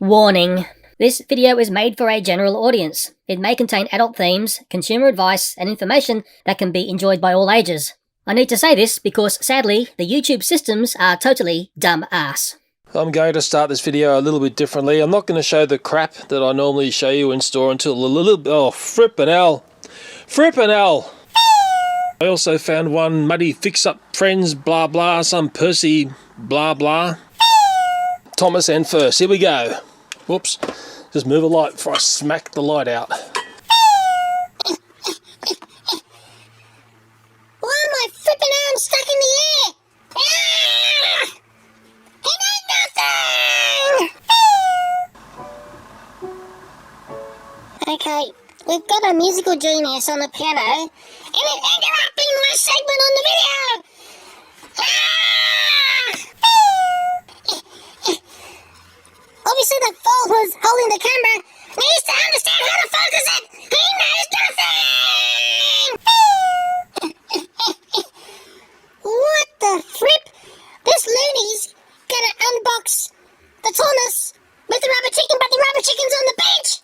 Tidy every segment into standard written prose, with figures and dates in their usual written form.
Warning. This video is made for a general audience. It may contain adult themes, consumer advice, and information that can be enjoyed by all ages. I need to say this because, sadly, the YouTube systems are totally dumb ass. I'm going to start this video a little bit differently. I'm not going to show the crap that I normally show you in store until a little bit. Oh, frippin' hell. Frippin' hell. I also found one muddy fix-up friends, blah blah, some Percy, blah blah. Thomas and first. Here we go. Whoops. Just move a light before I smack the light out. Why are my flipping arms stuck in the air? Ah! It ain't nothing! Okay, we've got a musical genius on the piano, and it's interrupting my segment on the video! Obviously the fool who's holding the camera needs to understand how to focus it! He knows nothing! What the fripp? This loony's gonna unbox the Thomas with the rubber chicken, but the rubber chicken's on the bench!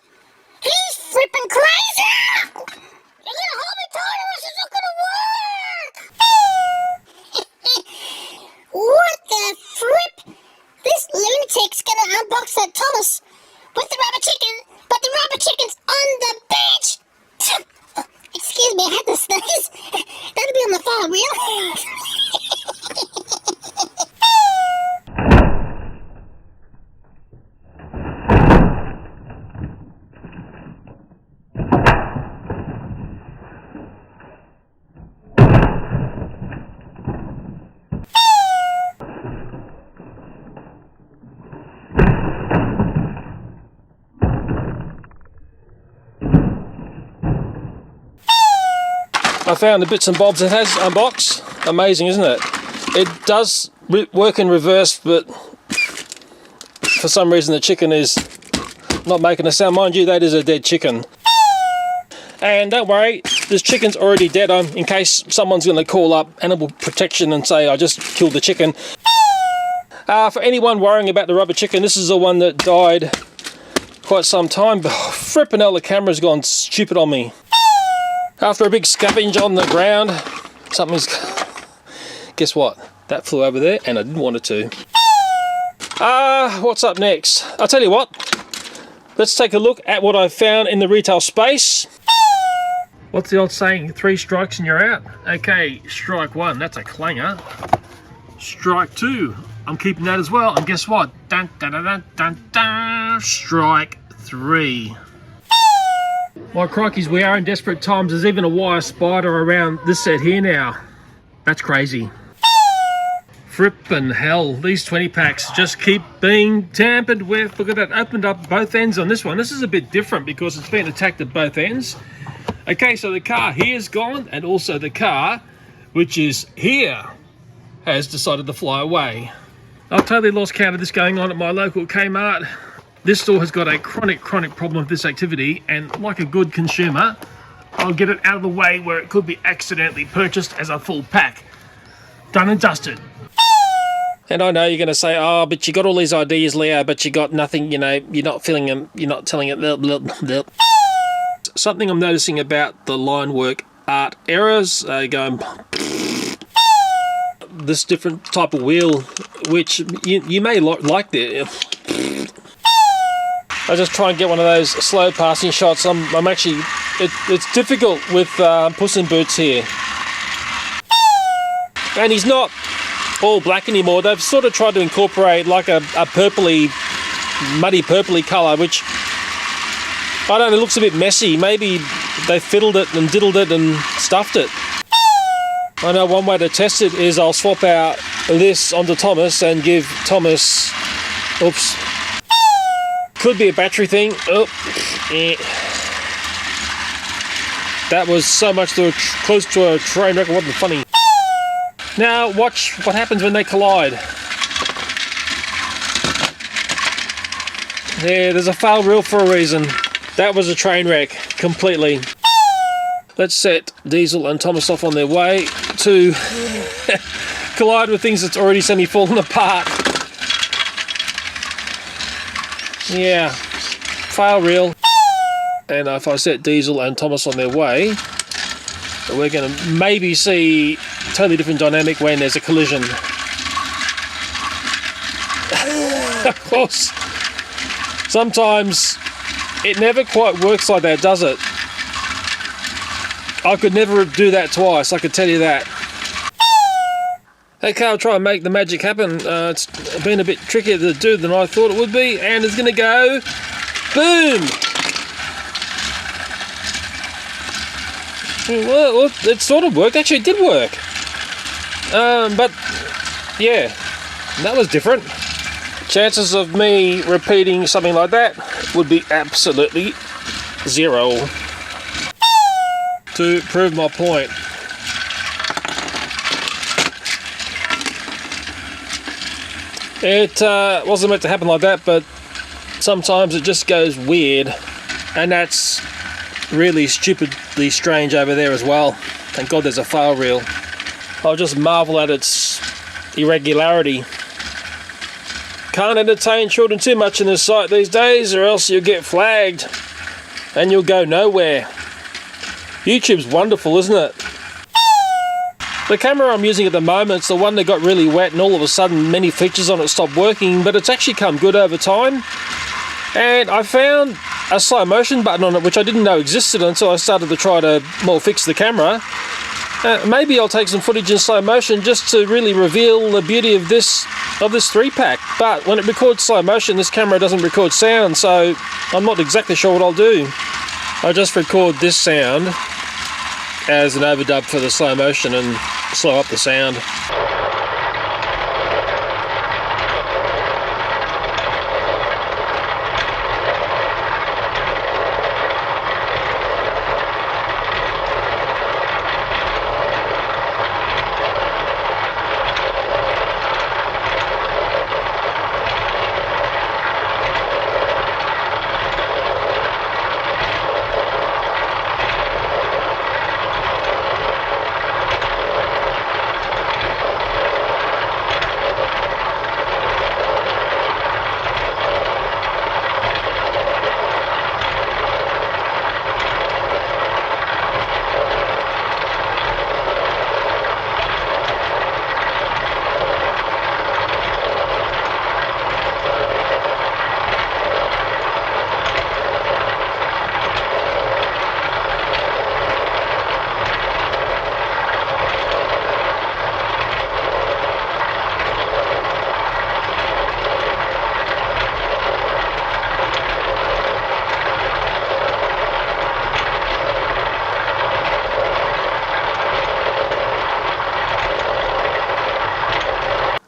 He's frippin' crazy! You're gonna hold me tight or else it's not gonna work! What the fripp? This lunatic's gonna unbox that Thomas with the rubber chicken, but the rubber chicken's on the bench! Excuse me, I had to sneeze. That'll be on the file reel. I found the bits and bobs it has unboxed. Amazing, isn't it? It does work in reverse, but for some reason the chicken is not making a sound. Mind you, that is a dead chicken. And don't worry, this chicken's already dead. In case someone's going to call up Animal Protection and say I just killed the chicken. For anyone worrying about the rubber chicken, this is the one that died quite some time. Frippin' hell, the camera's gone stupid on me. After a big scavenge on the ground, something's... Guess what? That flew over there and I didn't want it to. What's up next? I'll tell you what. Let's take a look at what I found in the retail space. What's the old saying? 3 strikes and you're out? Okay, strike 1, that's a clanger. Strike 2, I'm keeping that as well. And guess what? Dun, dun, dun, dun, dun, dun. Strike 3. My crikeys, we are in desperate times. There's even a wire spider around this set here now. That's crazy. Frippin' hell, these 20 packs just keep being tampered with. Look at that, opened up both ends on this one. This is a bit different because it's been attacked at both ends. Okay, so the car here is gone, and also the car, which is here, has decided to fly away. I've totally lost count of this going on at my local Kmart. This store has got a chronic problem with this activity, and like a good consumer, I'll get it out of the way where it could be accidentally purchased as a full pack. Done and dusted. And I know you're going to say, oh, but you got all these ideas, Leo, but you got nothing, you know, you're not filling them, you're not telling it. Blah, blah, blah. Something I'm noticing about the line work art errors, going... This different type of wheel, which you may like there. I just try and get one of those slow passing shots. I'm actually, it's difficult with Puss in Boots here. And he's not all black anymore. They've sort of tried to incorporate like a purpley, muddy purpley colour, which I don't know, it looks a bit messy. Maybe they fiddled it and diddled it and stuffed it. I know one way to test it is I'll swap out this onto Thomas and give Thomas, oops. Could be a battery thing. Oh, eh. That was so much close to a train wreck. It wasn't funny. Now watch what happens when they collide. There's a fail reel for a reason. That was a train wreck completely. Let's set Diesel and Thomas off on their way to collide with things that's already semi-fallen apart. Yeah, fail reel. And if I set Diesel and Thomas on their way, we're going to maybe see a totally different dynamic when there's a collision. Of course, sometimes it never quite works like that, does it? I could never do that twice, I could tell you that. Okay, I'll try and make the magic happen. It's been a bit trickier to do than I thought it would be, and it's going to go boom! Well, it sort of worked. Actually, it did work. But, yeah, that was different. Chances of me repeating something like that would be absolutely 0. To prove my point. It wasn't meant to happen like that, but sometimes it just goes weird. And that's really stupidly strange over there as well. Thank God there's a fail reel. I'll just marvel at its irregularity. Can't entertain children too much in this site these days, or else you'll get flagged and you'll go nowhere. YouTube's wonderful, isn't it? The camera I'm using at the moment is the one that got really wet and all of a sudden many features on it stopped working, but it's actually come good over time. And I found a slow motion button on it which I didn't know existed until I started to try to fix the camera. Maybe I'll take some footage in slow motion just to really reveal the beauty of this 3-pack. But when it records slow motion, this camera doesn't record sound, so I'm not exactly sure what I'll do. I'll just record this sound as an overdub for the slow motion and slow up the sound.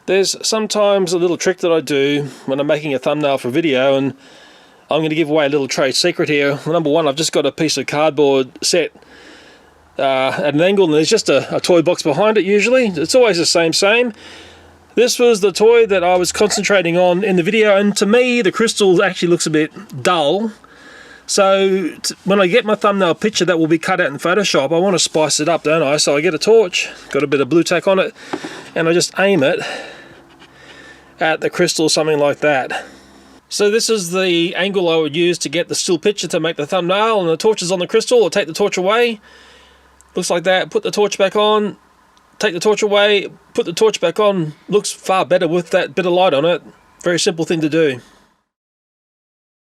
There's sometimes a little trick that I do when I'm making a thumbnail for a video, and I'm going to give away a little trade secret here. Number one, I've just got a piece of cardboard set at an angle, and there's just a toy box behind it usually. It's always the same. This was the toy that I was concentrating on in the video, and to me the crystal actually looks a bit dull. So when I get my thumbnail picture that will be cut out in Photoshop, I want to spice it up, don't I? So I get a torch, got a bit of blue tack on it, and I just aim it at the crystal, something like that. So this is the angle I would use to get the still picture to make the thumbnail, and the torch is on the crystal. I'll take the torch away, looks like that, put the torch back on, take the torch away, put the torch back on, looks far better with that bit of light on it. Very simple thing to do.